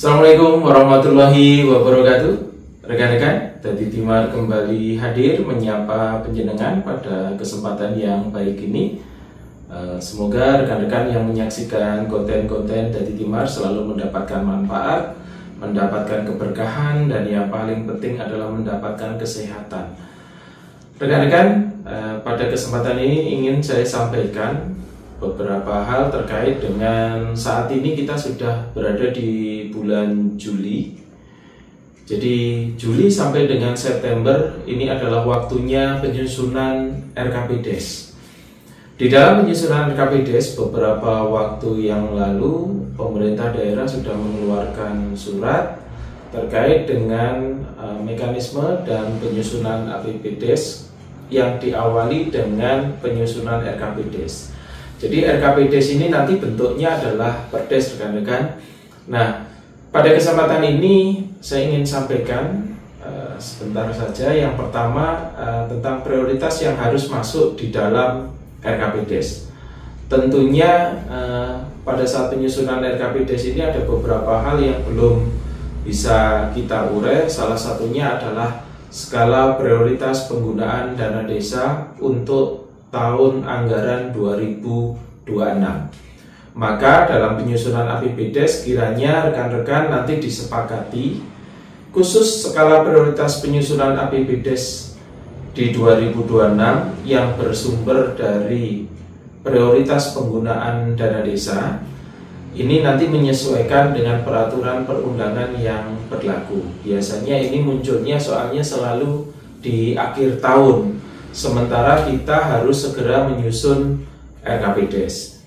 Assalamualaikum warahmatullahi wabarakatuh. Rekan-rekan, Dadi Timar kembali hadir menyapa penjenengan pada kesempatan yang baik ini. Semoga rekan-rekan yang menyaksikan konten-konten Dadi Timar selalu mendapatkan manfaat, mendapatkan keberkahan, dan yang paling penting adalah mendapatkan kesehatan. Rekan-rekan, pada kesempatan ini ingin saya sampaikan beberapa hal terkait dengan saat ini kita sudah berada di bulan Juli. Jadi Juli sampai dengan September ini adalah waktunya penyusunan RKPDes. Di dalam penyusunan RKPDes beberapa waktu yang lalu pemerintah daerah sudah mengeluarkan surat terkait dengan mekanisme dan penyusunan APBDes yang diawali dengan penyusunan RKPDes. Jadi RKPDes ini nanti bentuknya adalah perdes, rekan-rekan. Nah, pada kesempatan ini saya ingin sampaikan sebentar saja. Yang pertama tentang prioritas yang harus masuk di dalam RKPDes. Tentunya pada saat penyusunan RKPDes ini ada beberapa hal yang belum bisa kita urai. Salah satunya adalah skala prioritas penggunaan dana desa untuk tahun anggaran 2026. Maka dalam penyusunan APBDes kiranya rekan-rekan nanti disepakati khusus skala prioritas penyusunan APBDes di 2026 yang bersumber dari prioritas penggunaan dana desa ini nanti menyesuaikan dengan peraturan perundangan yang berlaku. Biasanya ini munculnya soalnya selalu di akhir tahun, sementara kita harus segera menyusun RKPDes.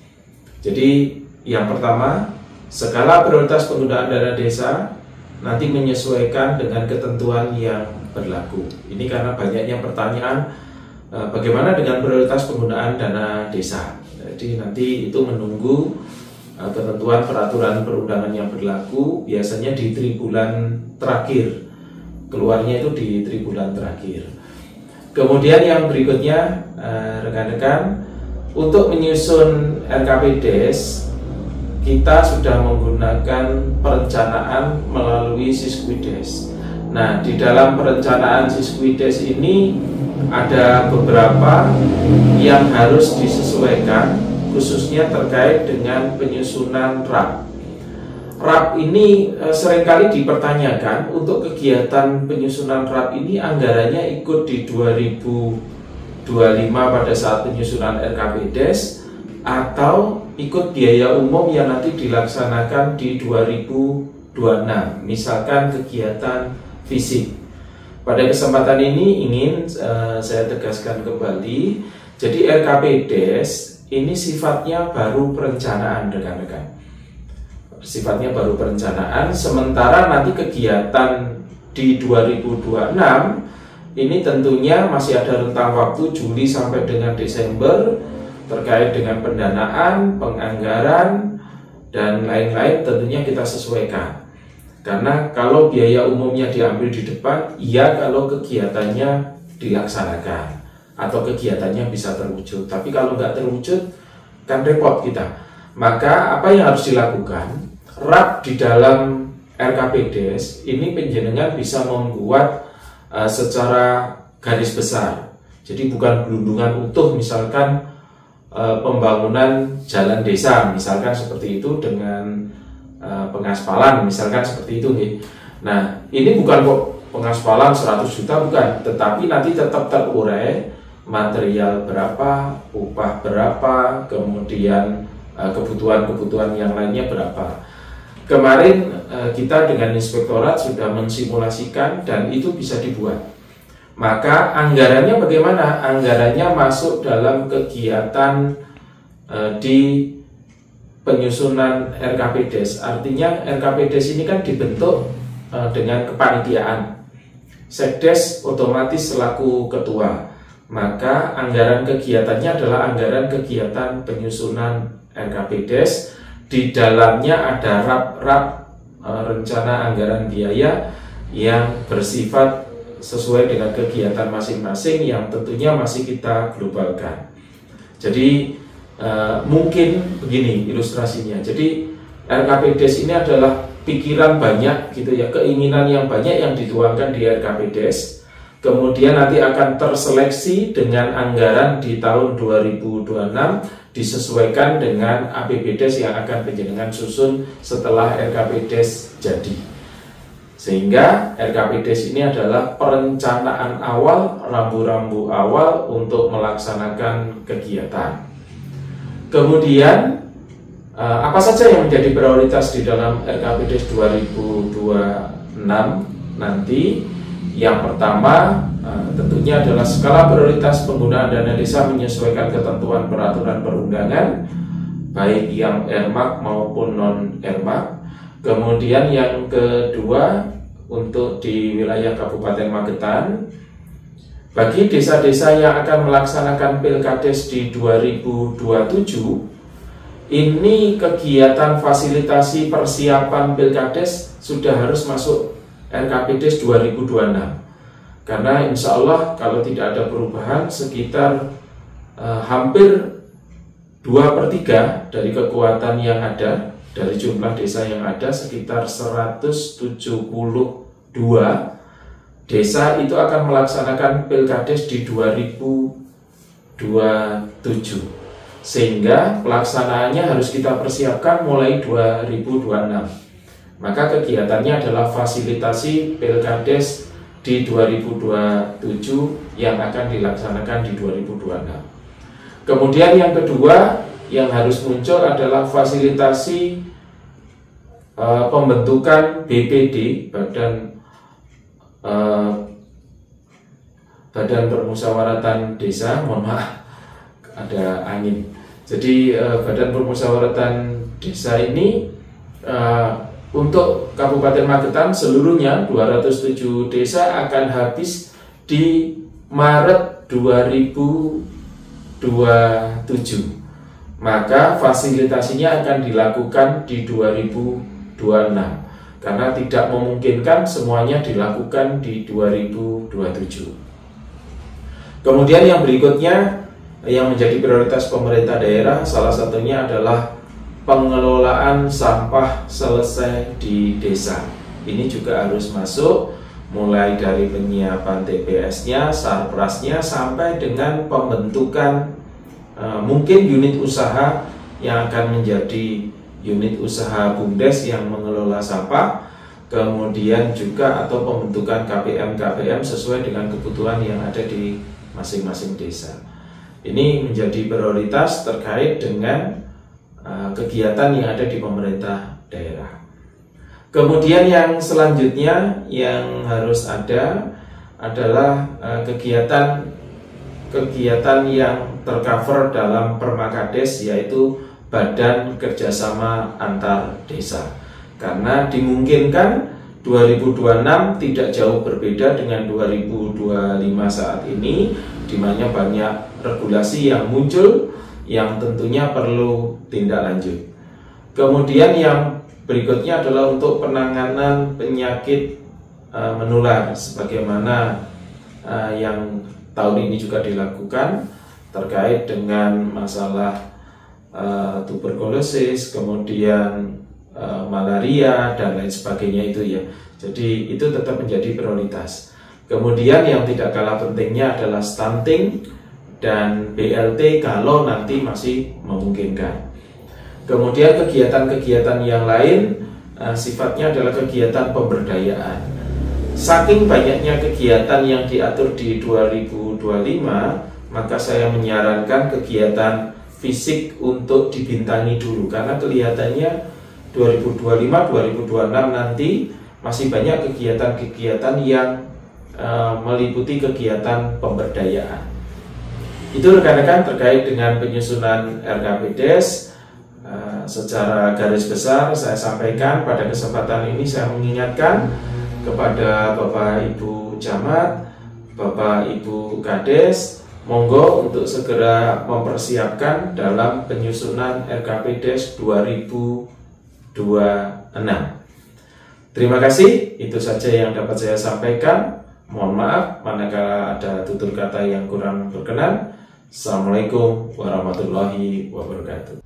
Jadi yang pertama, skala prioritas penggunaan dana desa nanti menyesuaikan dengan ketentuan yang berlaku. Ini karena banyaknya pertanyaan bagaimana dengan prioritas penggunaan dana desa. Jadi nanti itu menunggu ketentuan peraturan perundangan yang berlaku, biasanya di tribulan terakhir. Keluarnya itu di tribulan terakhir. Kemudian yang berikutnya, rekan-rekan, untuk menyusun RKPDes kita sudah menggunakan perencanaan melalui Siskuides. Nah, di dalam perencanaan Siskuides ini ada beberapa yang harus disesuaikan, khususnya terkait dengan penyusunan RAP. RAP ini seringkali dipertanyakan untuk kegiatan penyusunan RAP ini anggarannya ikut di 2025 pada saat penyusunan RKPDes atau ikut biaya umum yang nanti dilaksanakan di 2026, misalkan kegiatan fisik. Pada kesempatan ini ingin saya tegaskan kembali, jadi RKPDes ini sifatnya baru perencanaan, rekan-rekan. Sifatnya baru perencanaan, sementara nanti kegiatan di 2026 ini tentunya masih ada rentang waktu Juli sampai dengan Desember terkait dengan pendanaan, penganggaran, dan lain-lain tentunya kita sesuaikan. Karena kalau biaya umumnya diambil di depan, iya kalau kegiatannya dilaksanakan atau kegiatannya bisa terwujud. Tapi kalau nggak terwujud, kan repot kita. Maka apa yang harus dilakukan? RAP di dalam RKPDes ini penjenengan bisa membuat secara garis besar. Jadi bukan gelundungan utuh, misalkan pembangunan jalan desa, misalkan seperti itu dengan pengaspalan, misalkan seperti itu. Nah, ini bukan kok pengaspalan 100 juta, bukan, tetapi nanti tetap terurai material berapa, upah berapa, kemudian kebutuhan-kebutuhan yang lainnya berapa. Kemarin kita dengan inspektorat sudah mensimulasikan dan itu bisa dibuat. Maka anggarannya bagaimana? Anggarannya masuk dalam kegiatan di penyusunan RKPDes. Artinya RKPDes ini kan dibentuk dengan kepanitiaan. Sekdes otomatis selaku ketua. Maka anggaran kegiatannya adalah anggaran kegiatan penyusunan RKPDes. Di dalamnya ada RAP, rencana anggaran biaya yang bersifat sesuai dengan kegiatan masing-masing yang tentunya masih kita globalkan. Jadi mungkin begini ilustrasinya. Jadi RKPDes ini adalah pikiran banyak gitu ya, keinginan yang banyak yang dituangkan di RKPDes. Kemudian nanti akan terseleksi dengan anggaran di tahun 2026 disesuaikan dengan APBDes yang akan panjenengan susun setelah RKPDes jadi. Sehingga RKPDes ini adalah perencanaan awal, rambu-rambu awal untuk melaksanakan kegiatan. Kemudian apa saja yang menjadi prioritas di dalam RKPDes 2026 nanti? Yang pertama tentunya adalah skala prioritas penggunaan dana desa menyesuaikan ketentuan peraturan perundangan baik yang RMAK maupun non RMAK. Kemudian yang kedua, untuk di wilayah Kabupaten Magetan, bagi desa-desa yang akan melaksanakan Pilkades di 2027, ini kegiatan fasilitasi persiapan Pilkades sudah harus masuk RKPDes 2026. Karena insya Allah kalau tidak ada perubahan sekitar hampir 2/3 dari kekuatan yang ada, dari jumlah desa yang ada sekitar 172 desa itu akan melaksanakan Pilkades di 2027. Sehingga pelaksanaannya harus kita persiapkan mulai 2026. Maka kegiatannya adalah fasilitasi Pilkades di 2027 yang akan dilaksanakan di 2026. Kemudian yang kedua yang harus muncul adalah fasilitasi pembentukan BPD, Badan Permusyawaratan Desa, mohon maaf ada angin. Jadi Badan Permusyawaratan Desa ini untuk Kabupaten Magetan seluruhnya 207 desa akan habis di Maret 2027. Maka fasilitasinya akan dilakukan di 2026 karena tidak memungkinkan semuanya dilakukan di 2027. Kemudian yang berikutnya yang menjadi prioritas pemerintah daerah salah satunya adalah pengelolaan sampah selesai di desa. Ini juga harus masuk mulai dari penyiapan TPS-nya, Sarprasnya sampai dengan pembentukan mungkin unit usaha yang akan menjadi unit usaha BUMDes yang mengelola sampah, kemudian juga atau pembentukan KPM sesuai dengan kebutuhan yang ada di masing-masing desa. Ini menjadi prioritas terkait dengan kegiatan yang ada di pemerintah daerah. Kemudian yang selanjutnya yang harus ada adalah kegiatan yang tercover dalam Permakades, yaitu Badan Kerjasama Antar Desa. Karena dimungkinkan 2026 tidak jauh berbeda dengan 2025 saat ini, di mana banyak regulasi yang muncul yang tentunya perlu tindak lanjut. Kemudian yang berikutnya adalah untuk penanganan penyakit menular, sebagaimana yang tahun ini juga dilakukan terkait dengan masalah tuberkulosis, kemudian malaria dan lain sebagainya itu ya. Jadi itu tetap menjadi prioritas. Kemudian yang tidak kalah pentingnya adalah stunting dan BLT kalau nanti masih memungkinkan. Kemudian kegiatan-kegiatan yang lain sifatnya adalah kegiatan pemberdayaan. Saking banyaknya kegiatan yang diatur di 2025, maka saya menyarankan kegiatan fisik untuk dibintangi dulu, karena kelihatannya 2025-2026 nanti masih banyak kegiatan-kegiatan yang meliputi kegiatan pemberdayaan. Itu rekan-rekan terkait dengan penyusunan RKPDes. Secara garis besar saya sampaikan pada kesempatan ini. Saya mengingatkan kepada Bapak Ibu Camat, Bapak Ibu Kades, monggo untuk segera mempersiapkan dalam penyusunan RKPDes 2026. Terima kasih, itu saja yang dapat saya sampaikan. Mohon maaf manakala ada tutur kata yang kurang berkenan. Assalamualaikum warahmatullahi wabarakatuh.